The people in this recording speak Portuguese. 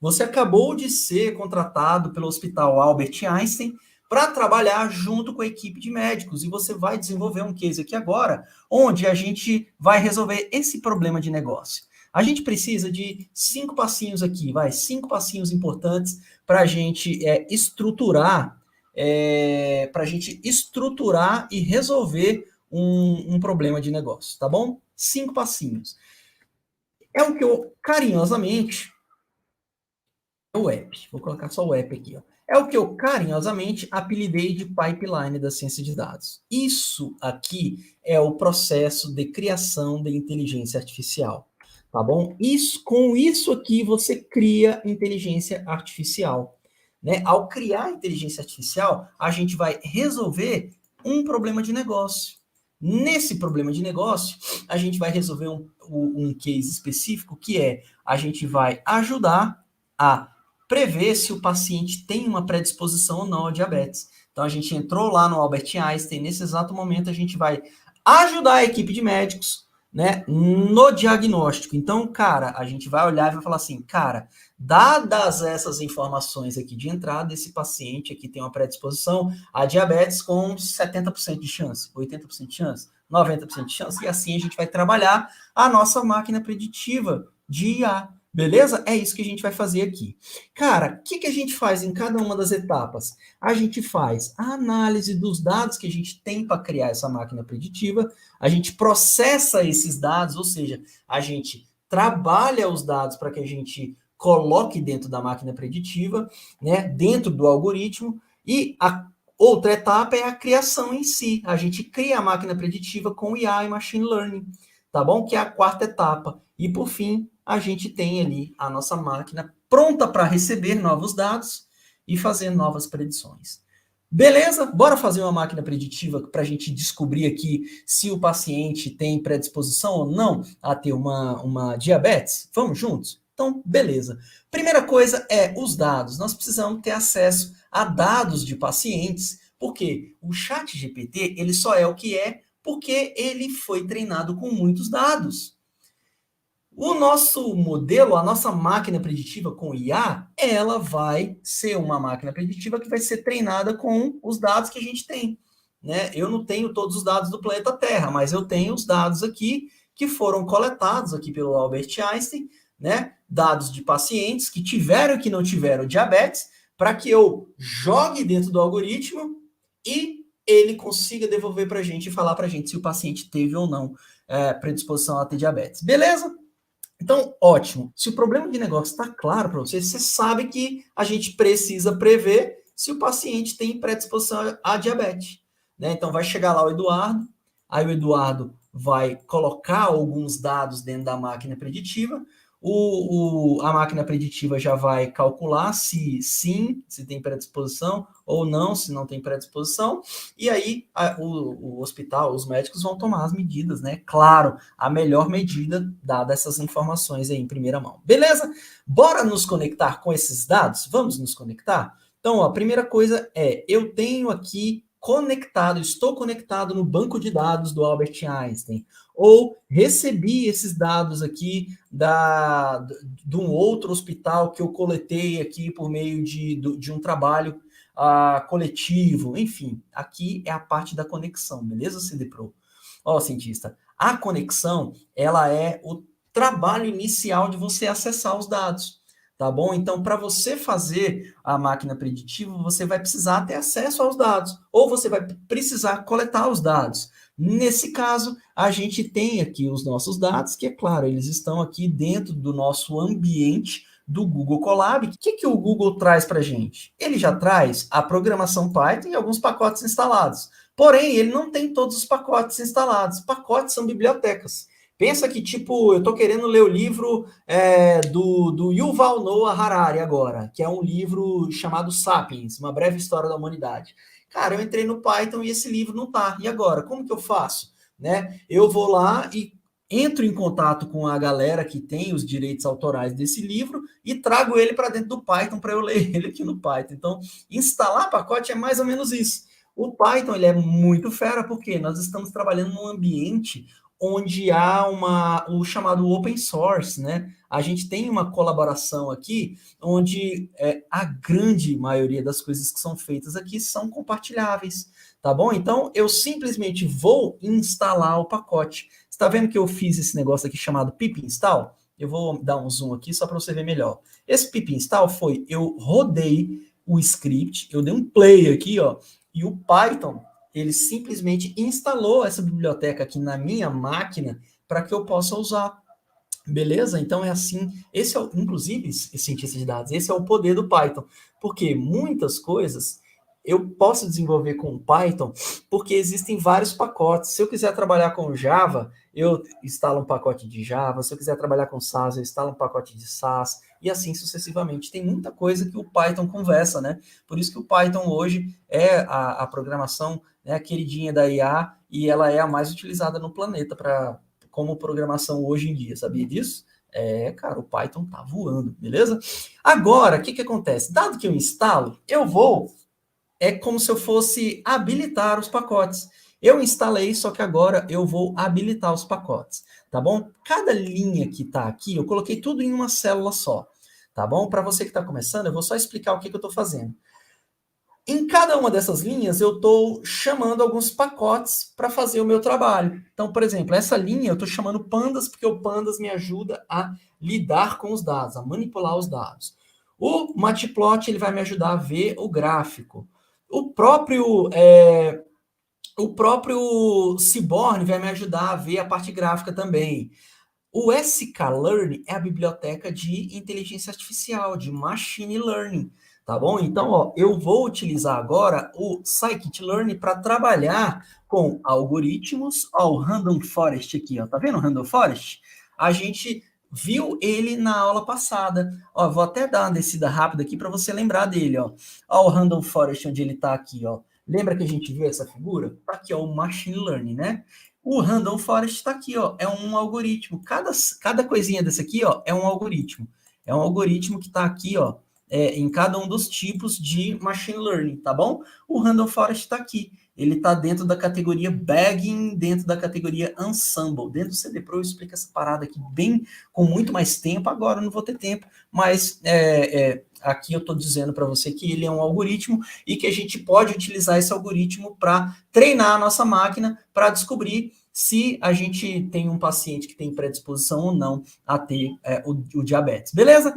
você acabou de ser contratado pelo Hospital Albert Einstein para trabalhar junto com a equipe de médicos, e você vai desenvolver um case aqui agora, onde a gente vai resolver esse problema de negócio. A gente precisa de 5 passinhos aqui, 5 passinhos importantes para a gente estruturar e resolver um problema de negócio, tá bom? 5 passinhos. É o que eu carinhosamente... O app, vou colocar só o app aqui, ó. É o que eu carinhosamente apelidei de pipeline da ciência de dados. Isso aqui é o processo de criação de inteligência artificial, tá bom? Com isso aqui você cria inteligência artificial, né? Ao criar inteligência artificial, a gente vai resolver um problema de negócio. Nesse problema de negócio, a gente vai resolver um case específico, que é a gente vai ajudar a prever se o paciente tem uma predisposição ou não ao diabetes. Então, a gente entrou lá no Albert Einstein, nesse exato momento a gente vai ajudar a equipe de médicos, né, no diagnóstico. Então, cara, a gente vai olhar e vai falar assim, cara, dadas essas informações aqui de entrada, esse paciente aqui tem uma predisposição a diabetes com 70% de chance, 80% de chance, 90% de chance, e assim a gente vai trabalhar a nossa máquina preditiva de IA. Beleza? É isso que a gente vai fazer aqui. Cara, o que a gente faz em cada uma das etapas? A gente faz a análise dos dados que a gente tem para criar essa máquina preditiva, a gente processa esses dados, ou seja, a gente trabalha os dados para que a gente coloque dentro da máquina preditiva, né, dentro do algoritmo, e a outra etapa é a criação em si. A gente cria a máquina preditiva com IA e Machine Learning, tá bom? Que é a quarta etapa. E, por fim, a gente tem ali a nossa máquina pronta para receber novos dados e fazer novas predições. Beleza? Bora fazer uma máquina preditiva para a gente descobrir aqui se o paciente tem predisposição ou não a ter uma diabetes? Vamos juntos? Então, beleza. Primeira coisa é os dados. Nós precisamos ter acesso a dados de pacientes, porque o ChatGPT ele só é o que é porque ele foi treinado com muitos dados. O nosso modelo, a nossa máquina preditiva com IA, ela vai ser uma máquina preditiva que vai ser treinada com os dados que a gente tem, né? Eu não tenho todos os dados do planeta Terra, mas eu tenho os dados aqui que foram coletados aqui pelo Albert Einstein, né? Dados de pacientes que tiveram e que não tiveram diabetes, para que eu jogue dentro do algoritmo e ele consiga devolver para a gente e falar para a gente se o paciente teve ou não predisposição a ter diabetes. Beleza? Então, ótimo. Se o problema de negócio está claro para você, você sabe que a gente precisa prever se o paciente tem predisposição a diabetes, né? Então, vai chegar lá o Eduardo, aí o Eduardo vai colocar alguns dados dentro da máquina preditiva, a máquina preditiva já vai calcular se sim, se tem predisposição, ou não, se não tem predisposição, e aí o hospital, os médicos vão tomar as medidas, né? Claro, a melhor medida, dada essas informações aí em primeira mão. Beleza? Bora nos conectar com esses dados? Vamos nos conectar? Então, ó, a primeira coisa é, eu tenho aqui estou conectado no banco de dados do Albert Einstein, ou recebi esses dados aqui de um outro hospital que eu coletei aqui por meio de um trabalho coletivo, enfim, aqui é a parte da conexão, beleza, CDPRO? Ó, cientista, a conexão, ela é o trabalho inicial de você acessar os dados. Tá bom? Então, para você fazer a máquina preditiva, você vai precisar ter acesso aos dados, ou você vai precisar coletar os dados. Nesse caso, a gente tem aqui os nossos dados, que é claro, eles estão aqui dentro do nosso ambiente do Google Colab. O que o Google traz para a gente? Ele já traz a programação Python e alguns pacotes instalados. Porém, ele não tem todos os pacotes instalados. Pacotes são bibliotecas. Pensa que, tipo, eu estou querendo ler o livro do Yuval Noah Harari agora, que é um livro chamado Sapiens, Uma Breve História da Humanidade. Cara, eu entrei no Python e esse livro não tá. E agora? Como que eu faço? Né? Eu vou lá e entro em contato com a galera que tem os direitos autorais desse livro e trago ele para dentro do Python para eu ler ele aqui no Python. Então, instalar pacote é mais ou menos isso. O Python ele é muito fera porque nós estamos trabalhando num ambiente onde há o chamado open source, né? A gente tem uma colaboração aqui, onde a grande maioria das coisas que são feitas aqui são compartilháveis, tá bom? Então, eu simplesmente vou instalar o pacote. Você está vendo que eu fiz esse negócio aqui chamado pip install? Eu vou dar um zoom aqui só para você ver melhor. Esse pip install foi, eu rodei o script, eu dei um play aqui, ó, e o Python, ele simplesmente instalou essa biblioteca aqui na minha máquina para que eu possa usar. Beleza? Então é assim, esse é o, inclusive, cientista de dados, esse é o poder do Python, porque muitas coisas eu posso desenvolver com Python, porque existem vários pacotes. Se eu quiser trabalhar com Java, eu instalo um pacote de Java. Se eu quiser trabalhar com SAS, eu instalo um pacote de SAS, e assim sucessivamente. Tem muita coisa que o Python conversa, né? Por isso que o Python hoje é a programação, né, a queridinha da IA, e ela é a mais utilizada no planeta para como programação hoje em dia, sabia disso? Cara, o Python tá voando, beleza? Agora, o que acontece? Dado que eu instalo, eu vou, é como se eu fosse habilitar os pacotes. Eu instalei, só que agora eu vou habilitar os pacotes, tá bom? Cada linha que tá aqui, eu coloquei tudo em uma célula só, tá bom? Para você que está começando, eu vou só explicar o que eu estou fazendo. Em cada uma dessas linhas, eu estou chamando alguns pacotes para fazer o meu trabalho. Então, por exemplo, essa linha eu estou chamando pandas, porque o pandas me ajuda a lidar com os dados, a manipular os dados. O matplot ele vai me ajudar a ver o gráfico. O próprio Seaborn vai me ajudar a ver a parte gráfica também. O sklearn é a biblioteca de inteligência artificial, de machine learning, tá bom? Então, ó, eu vou utilizar agora o scikit-learn para trabalhar com algoritmos. Ó, o random forest aqui, ó, tá vendo o random forest? A gente viu ele na aula passada. Ó, vou até dar uma descida rápida aqui para você lembrar dele, ó. Ó, o random forest onde ele está aqui, ó. Lembra que a gente viu essa figura? Tá aqui, ó, o machine learning, né? O Random Forest está aqui, ó, é um algoritmo. Cada coisinha desse aqui, ó, é um algoritmo. É um algoritmo que está aqui, ó, em cada um dos tipos de machine learning, tá bom? O Random Forest está aqui. Ele está dentro da categoria Bagging, dentro da categoria Ensemble. Dentro do CD Pro eu explico essa parada aqui bem, com muito mais tempo. Agora eu não vou ter tempo, mas aqui eu estou dizendo para você que ele é um algoritmo e que a gente pode utilizar esse algoritmo para treinar a nossa máquina para descobrir se a gente tem um paciente que tem predisposição ou não a ter o diabetes. Beleza?